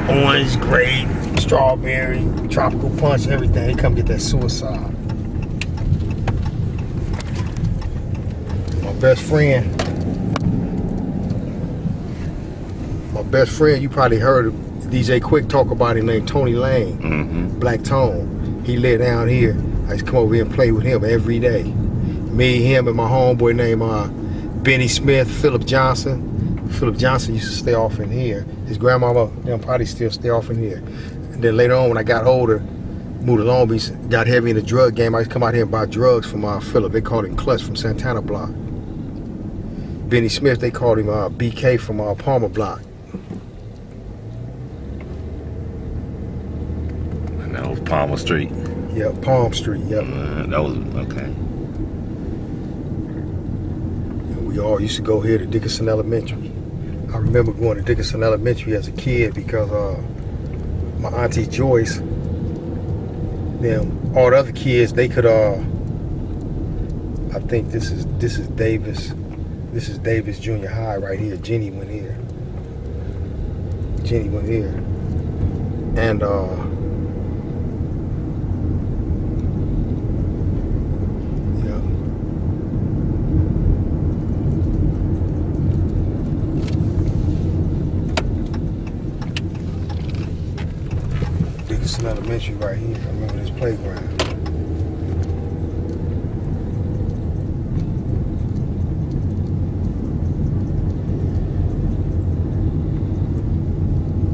Orange, grape, strawberry, tropical punch, everything. They come get that suicide. My best friend, you probably heard DJ Quick talk about him, named Tony Lane. Mm-hmm. Black Tone. He lived down here. I used to come over here and play with him every day. Me, him, and my homeboy named Benny Smith, Philip Johnson. Philip Johnson used to stay off in here. His grandmama, them probably still stay off in here. And then later on, when I got older, moved to Long Beach, got heavy in the drug game. I used to come out here and buy drugs from Philip. They called him Clutch from Santana Block. Benny Smith, they called him BK from Palmer Block. And that was Palmer Street. Yep, Palm Street, yep. That was, okay. And we all used to go here to Dickinson Elementary. I remember going to Dickinson Elementary as a kid because my auntie Joyce, them, all the other kids, they could, I think this is Davis. This is Davis Junior High right here. Jenny went here. And Dickinson Elementary right here. I remember this playground.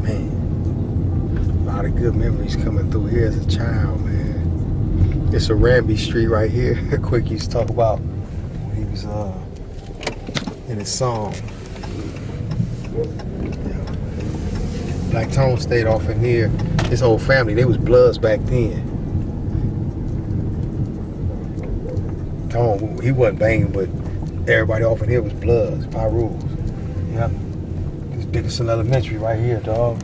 Man, a lot of good memories coming through here as a child, man. It's a Ramby Street right here. Quick used to talk about when he was in his song. Black Tone stayed off in here. His whole family, they was Bloods back then. Tone, he wasn't banging, but everybody off in here was Bloods, Pyrus. Yeah. This Dickinson Elementary right here, dog.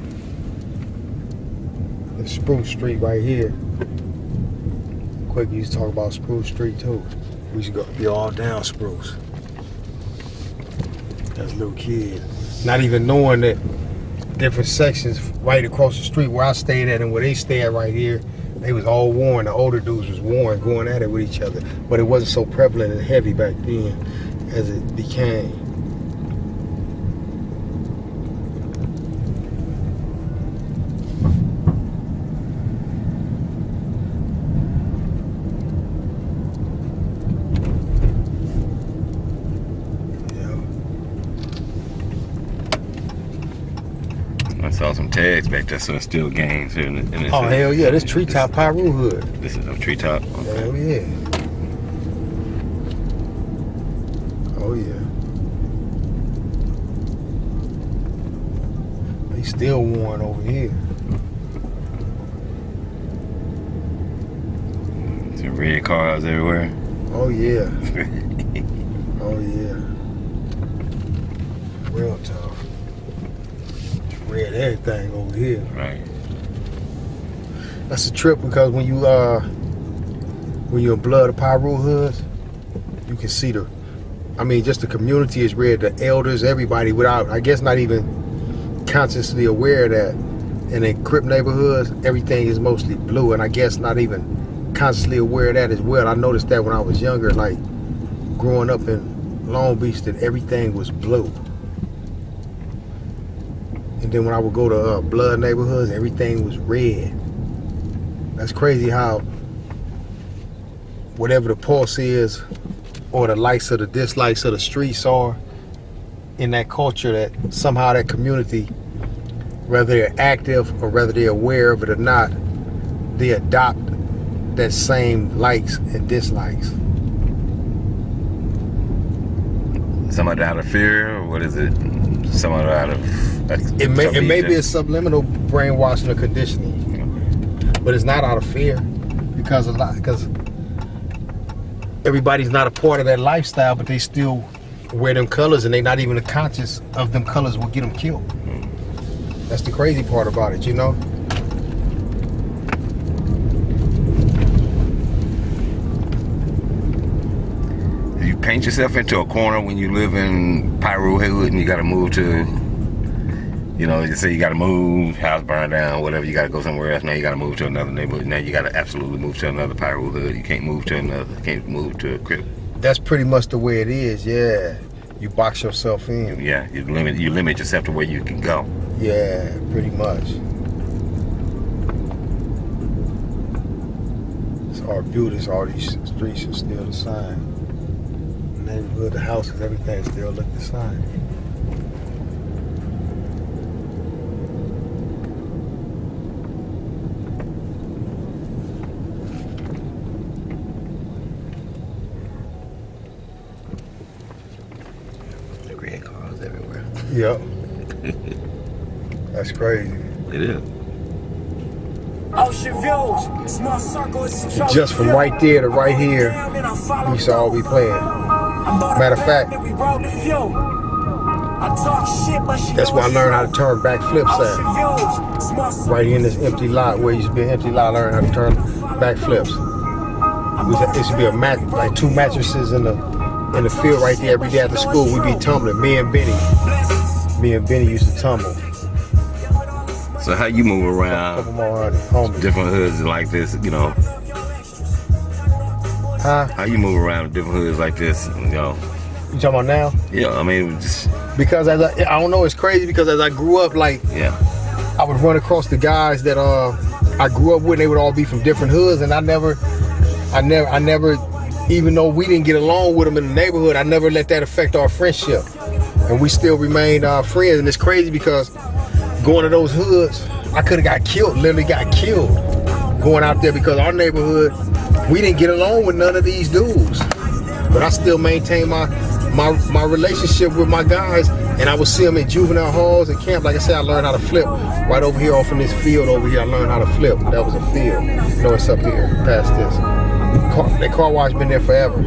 This Spruce Street right here. Quick used to talk about Spruce Street too. We used to be all down Spruce. As a little kid. Not even knowing that different sections right across the street where I stayed at and where they stay at right here, they was all warring. The older dudes was warring, going at it with each other. But it wasn't so prevalent and heavy back then as it became. I saw some tags back there, so it's still gangs here in this. Oh, hell yeah, this Treetop Pyru Hood. This is a Treetop? Okay. Hell yeah. Oh yeah. They still warring over here. Some red cars everywhere. Oh yeah. Oh yeah. Real tough. Red everything over here. Right. That's a trip because when you're in Blood of Pyru Hoods, you can see just the community is red, the elders, everybody, without, I guess, not even consciously aware of that. And in Crip neighborhoods, everything is mostly blue, and I guess not even consciously aware of that as well. I noticed that when I was younger, like growing up in Long Beach, that everything was blue. And then when I would go to Blood neighborhoods, everything was red. That's crazy how whatever the pulse is, or the likes or the dislikes of the streets are in that culture, that somehow that community, whether they're active or whether they're aware of it or not, they adopt that same likes and dislikes. Some of it out of fear, or what is it? Some of it out of... It may be a subliminal brainwashing or conditioning, but it's not out of fear, because everybody's not a part of that lifestyle, but they still wear them colors, and they're not even conscious of them colors will get them killed. That's the crazy part about it, you know. You paint yourself into a corner when you live in Pyru Hood and you got to move to You know, you say you got to move, house burned down, whatever. You got to go somewhere else. Now you got to move to another neighborhood. Now you got to absolutely move to another pirate hood. You can't move to another. Can't move to a crib. That's pretty much the way it is. Yeah, you box yourself in. Yeah, you limit yourself to where you can go. Yeah, pretty much. It's all beautiful. All these streets are still the same. The neighborhood, the houses, everything still look the same. Red cars everywhere. Yep. That's crazy. It is. Just from right there to right here, we used to all be playing. Matter of fact, that's where I learned how to turn back flips at. Right here in this empty lot, where it used to be an empty lot, I learned how to turn back flips. It used to be like 2 mattresses in the field right there every day after school. We'd be tumbling. Me and Benny used to tumble. So how you move around different hoods like this, you know? Huh? How you move around different hoods like this, you know? You talking about now? Yeah, I mean, just... Because I don't know, it's crazy because as I grew up, like, yeah, I would run across the guys that I grew up with. They would all be from different hoods, and I never, even though we didn't get along with them in the neighborhood, I never let that affect our friendship, and we still remained friends. And it's crazy because going to those hoods, I could have got killed, literally got killed going out there because our neighborhood, we didn't get along with none of these dudes, but I still maintain my relationship with my guys, and I would see them in juvenile halls and camp. Like I said, I learned how to flip right over here off in this field over here. I learned how to flip. That was a field. No, it's up here past this. That car wash been there forever.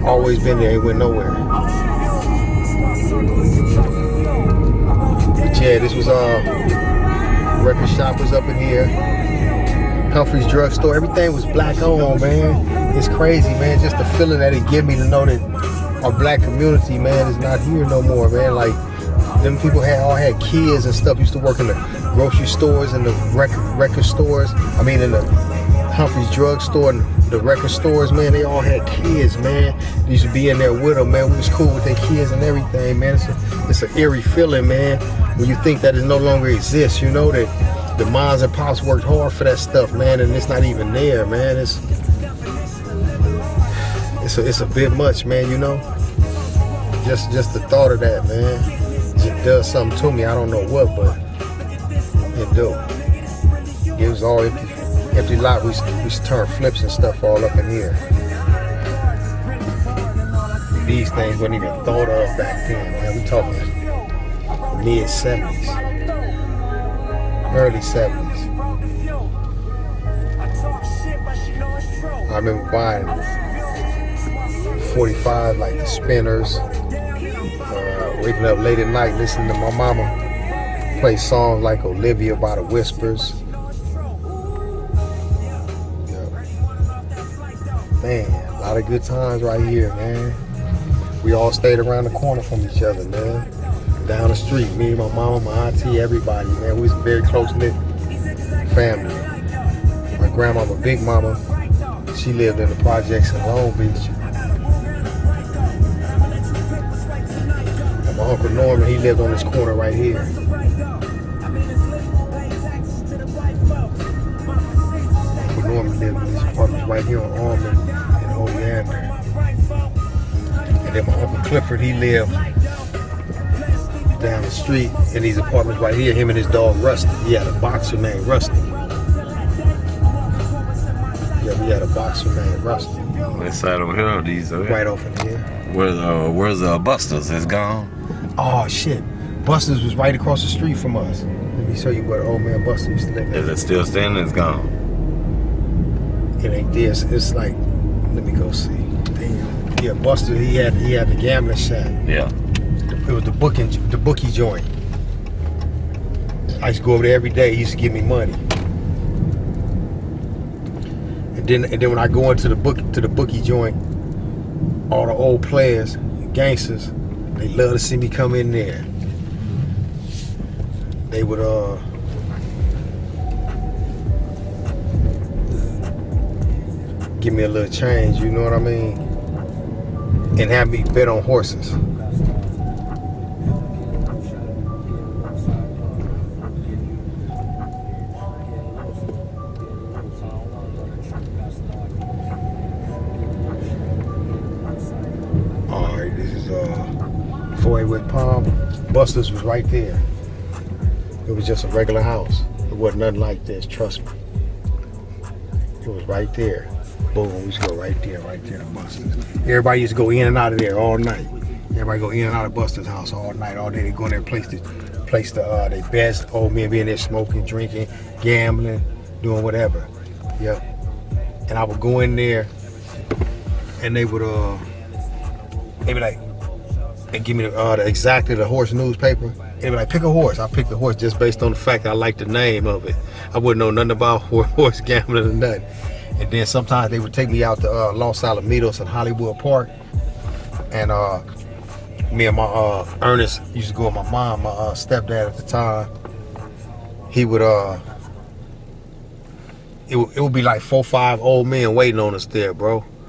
Always been there, ain't went nowhere. But yeah, this was record shop was up in here. Humphrey's drugstore, everything was black owned, man. It's crazy, man. Just the feeling that it give me to know that our black community, man, is not here no more, man. Like, them people all had kids and stuff. Used to work in the grocery stores and the record stores. I mean, in the Humphrey's drugstore and the record stores, man. They all had kids, man. They used to be in there with them, man. We was cool with their kids and everything, man. It's an eerie feeling, man, when you think that it no longer exists. You know that the moms and pops worked hard for that stuff, man, and it's not even there, man. It's a bit much, man, you know. Just the thought of that, man, just does something to me. I don't know what, but it do. It was all empty lot. We used to turn flips and stuff all up in here. These things weren't even thought of back then, man. We talking mid-70s. Early 70s. I remember buying 45, like the spinners. Waking up late at night listening to my mama play songs like Olivia by the Whispers. Yeah. Man, a lot of good times right here, man. We all stayed around the corner from each other, man. Down the street, me and my mama, my auntie, everybody, man. We was a very close-knit family. My grandmama, Big Mama, she lived in the projects in Long Beach. And my Uncle Norman, he lived on this corner right here. Uncle Norman lived in these apartments right here on Almond and Oleander. And then my Uncle Clifford, he lived down the street in these apartments right here. Him and his dog Rusty. He had a boxer named Rusty. Yeah, we had a boxer named Rusty. This side over here, these over here? Right off in here. Where's Buster's? It's gone. Oh shit, Buster's was right across the street from us. Let me show you where the old man Buster used to live at. Is it still standing? It's gone. It ain't this. It's like, let me go see. Damn. Yeah, Buster. He had the gambling shack. Yeah. It was the bookie joint. I used to go over there every day. He used to give me money. And then when I go into the bookie joint, all the old players, gangsters, they love to see me come in there. they would give me a little change, you know what I mean, and have me bet on horses. Alright, this is before I went Palm. Buster's was right there. It was just a regular house. It wasn't nothing like this, trust me. It was right there. Boom, we used to go right there to Buster's. Everybody used to go in and out of there all night. Everybody go in and out of Buster's house all night, all day. They go in there and place their bets. Old men being there smoking, drinking, gambling, doing whatever. Yep. And I would go in there and they would they be like, they give me the horse newspaper. They be like, pick a horse. I picked the horse just based on the fact that I liked the name of it. I wouldn't know nothing about horse gambling or nothing. And then sometimes they would take me out to Los Alamitos and Hollywood Park. And me and my Ernest used to go with my mom, my stepdad at the time. He would it would be like 4 or 5 old men waiting on us there, bro.